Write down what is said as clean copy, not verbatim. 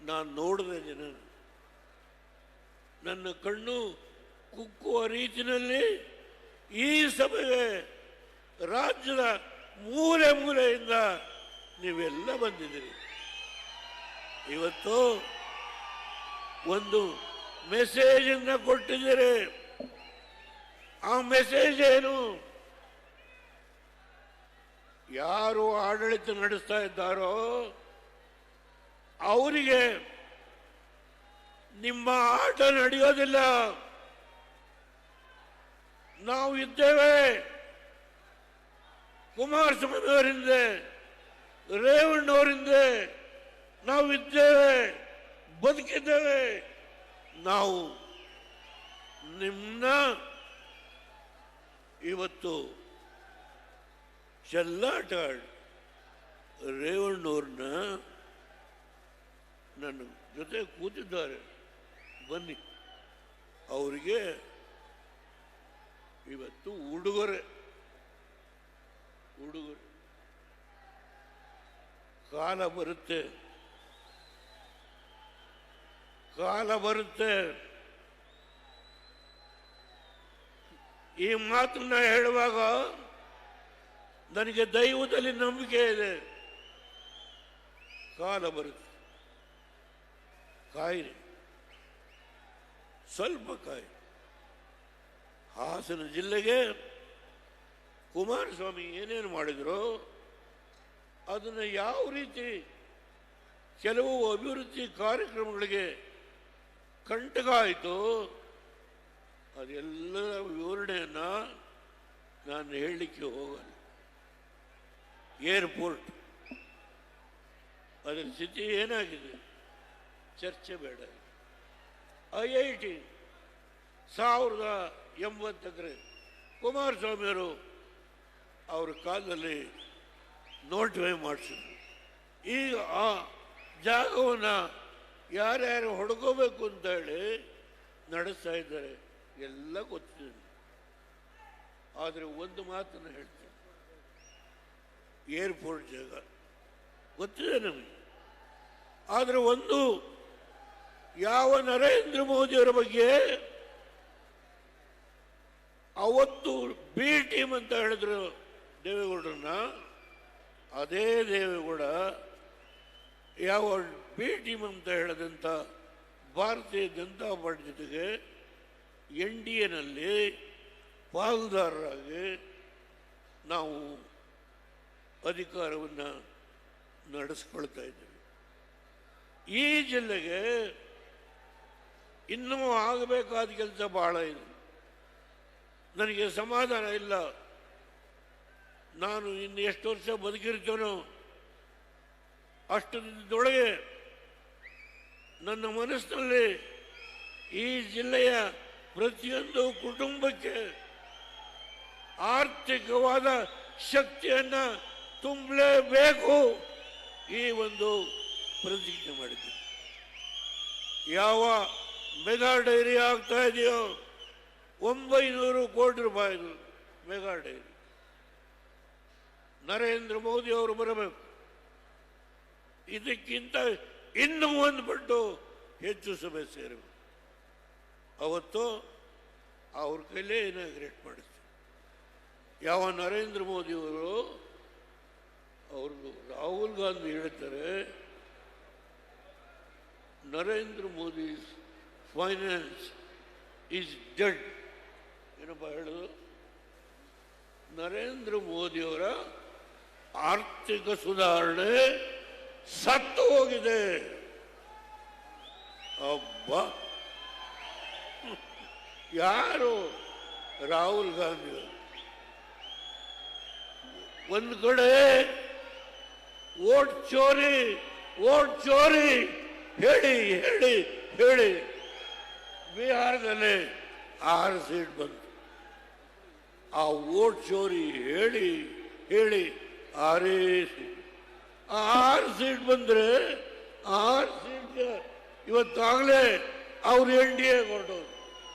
ನಾನು ನೋಡಿದ ಜನ ನನ್ನ ಕಣ್ಣು ಕುಕ್ಕುವ ರೀತಿಯಲ್ಲಿ ಈ ಸಭೆಗೆ ರಾಜ್ಯದ ಮೂಲೆ ಮೂಲೆಯಿಂದ ನೀವೆಲ್ಲ ಬಂದಿದ್ದೀರಿ. ಇವತ್ತು ಒಂದು ಮೆಸೇಜನ್ನು ಕೊಟ್ಟಿದ್ದೀರಿ. ಆ ಮೆಸೇಜ್ ಏನು? ಯಾರು ಆಡಳಿತ ನಡೆಸ್ತಾ ಇದ್ದಾರೋ ಅವರಿಗೆ ನಿಮ್ಮ ಆಟ ನಡೆಯೋದಿಲ್ಲ. ನಾವು ಇದ್ದೇವೆ. ಕುಮಾರಸ್ವಾಮಿ ಅವರಿಂದ, ರೇವಣ್ಣವರಿಂದ ನಾವು ಇದ್ದೇವೆ, ಬದುಕಿದ್ದೇವೆ. ನಾವು ನಿಮ್ಮನ್ನ ಇವತ್ತು ಚೆಲ್ಲಾಟ ರೇವಣ್ಣವ್ರನ್ನ ನನ್ನ ಜೊತೆ ಕೂತಿದ್ದಾರೆ, ಬನ್ನಿ ಅವರಿಗೆ ಇವತ್ತು ಉಡುಗೊರೆ ಕಾಲ ಬರುತ್ತೆ, ಈ ಮಾತನ್ನ ಹೇಳುವಾಗ ನನಗೆ ದೈವದಲ್ಲಿ ನಂಬಿಕೆ ಇದೆ. ಕಾಲ ಬರುತ್ತೆ, ಕಾಯಿರಿ, ಸ್ವಲ್ಪ ಕಾಯಿರಿ. ಹಾಸನ ಜಿಲ್ಲೆಗೆ ಕುಮಾರಸ್ವಾಮಿ ಏನೇನು ಮಾಡಿದ್ರು, ಅದನ್ನು ಯಾವ ರೀತಿ ಕೆಲವು ಅಭಿವೃದ್ಧಿ ಕಾರ್ಯಕ್ರಮಗಳಿಗೆ ಕಂಟಕ ಆಯಿತು, ಅದೆಲ್ಲರ ವಿವರಣೆಯನ್ನು ನಾನು ಹೇಳಲಿಕ್ಕೆ ಹೋಗಲ್ಲ. ಏರ್ಪೋರ್ಟ್ ಅದರ ಸ್ಥಿತಿ ಏನಾಗಿದೆ ಚರ್ಚೆ ಬೇಡ. IIT 1080 ಎಕರೆ ಕುಮಾರಸ್ವಾಮಿಯವರು ಅವ್ರ ಕಾಲದಲ್ಲಿ ನೋಟಿಫೈ ಮಾಡಿಸಿದ್ರು. ಈಗ ಆ ಜಾಗವನ್ನು ಯಾರ್ಯಾರು ಹೊಡ್ಕೋಬೇಕು ಅಂತ ಹೇಳಿ ನಡೆಸ್ತಾ ಇದ್ದಾರೆ, ಎಲ್ಲ ಗೊತ್ತಿದೆ. ಆದರೆ ಒಂದು ಮಾತನ್ನು ಹೇಳ್ತೀನಿ, ಏರ್ಪೋರ್ಟ್ ಜಾಗ ಗೊತ್ತಿದೆ ನಮಗೆ. ಆದರೆ ಒಂದು ಯಾವ ನರೇಂದ್ರ ಮೋದಿಯವರ ಬಗ್ಗೆ ಅವತ್ತು ಬಿ ಟೀಮ್ ಅಂತ ಹೇಳಿದ್ರು ದೇವೇಗೌಡರನ್ನ, ಅದೇ ದೇವೇಗೌಡ ಯಾವ ಬಿ ಟೀಮ್ ಅಂತ ಹೇಳಿದಂಥ ಭಾರತೀಯ ಜನತಾ ಪಾರ್ಟಿ ಜೊತೆಗೆ NDAನಲ್ಲಿ ಪಾಲುದಾರರಾಗಿ ನಾವು ಅಧಿಕಾರವನ್ನು ನಡೆಸ್ಕೊಳ್ತಾ ಇದ್ದೇವೆ. ಈ ಜಿಲ್ಲೆಗೆ ಇನ್ನೂ ಆಗಬೇಕಾದ ಕೆಲಸ ಬಹಳ ಇದೆ. ನನಗೆ ಸಮಾಧಾನ ಇಲ್ಲ. ನಾನು ಇನ್ನು ಎಷ್ಟು ವರ್ಷ ಬದುಕಿರ್ತೇನೋ ಅಷ್ಟು ದಿನದೊಳಗೆ ನನ್ನ ಮನಸ್ಸಿನಲ್ಲಿ ಈ ಜಿಲ್ಲೆಯ ಪ್ರತಿಯೊಂದು ಕುಟುಂಬಕ್ಕೆ ಆರ್ಥಿಕವಾದ ಶಕ್ತಿಯನ್ನು ತುಂಬಲೇಬೇಕು ಈ ಒಂದು ಪ್ರತಿಜ್ಞೆ ಮಾಡಿದ್ದೆ. ಯಾವ ಮೆಗಾ ಡೈರಿ ಆಗ್ತಾ ಇದೆಯೋ 900 ಕೋಟಿ ರೂಪಾಯಿದು ಮೆಗಾ ಡೈರಿ, ನರೇಂದ್ರ ಮೋದಿ ಅವರು ಬರಬೇಕು. ಇದಕ್ಕಿಂತ ಇನ್ನೂ ಒಂದು ಪಟ್ಟು ಹೆಚ್ಚು ಸಭೆ ಸೇರಬೇಕು. ಅವತ್ತು ಅವ್ರ ಕೈಲೇ ಇನಾಗ್ರೇಟ್ ಮಾಡಿಸ್ತಾರೆ. ಯಾವ ನರೇಂದ್ರ ಮೋದಿಯವರು ಅವ್ರದ್ದು ರಾಹುಲ್ ಗಾಂಧಿ ಹೇಳ್ತಾರೆ, Narendra Modi finance is dead. ಏನಪ್ಪ ಹೇಳೋದು? ನರೇಂದ್ರ ಮೋದಿಯವರ ಆರ್ಥಿಕ ಸುಧಾರಣೆ ಸತ್ತು ಹೋಗಿದೆ. ಅಬ್ಬ, ಯಾರು? ರಾಹುಲ್ ಗಾಂಧಿ. ಒಂದು ಕಡೆ ಓಟ್ ಚೋರಿ ಹೇಳಿ ಹೇಳಿ ಹೇಳಿ ಬಿಹಾರದಲ್ಲಿ 6 ಸೀಟ್ ಬಂತು. ಆ ಓಟ್ ಚೋರಿ ಹೇಳಿ ಹೇಳಿ 6 ಸೀಟ್. 6 ಸೀಟ್ ಬಂದರೆ 6 ಸೀಟ್ಗೆ ಇವತ್ತಾಗಲೇ ಅವರು NDA ಹೊರಟೋರು.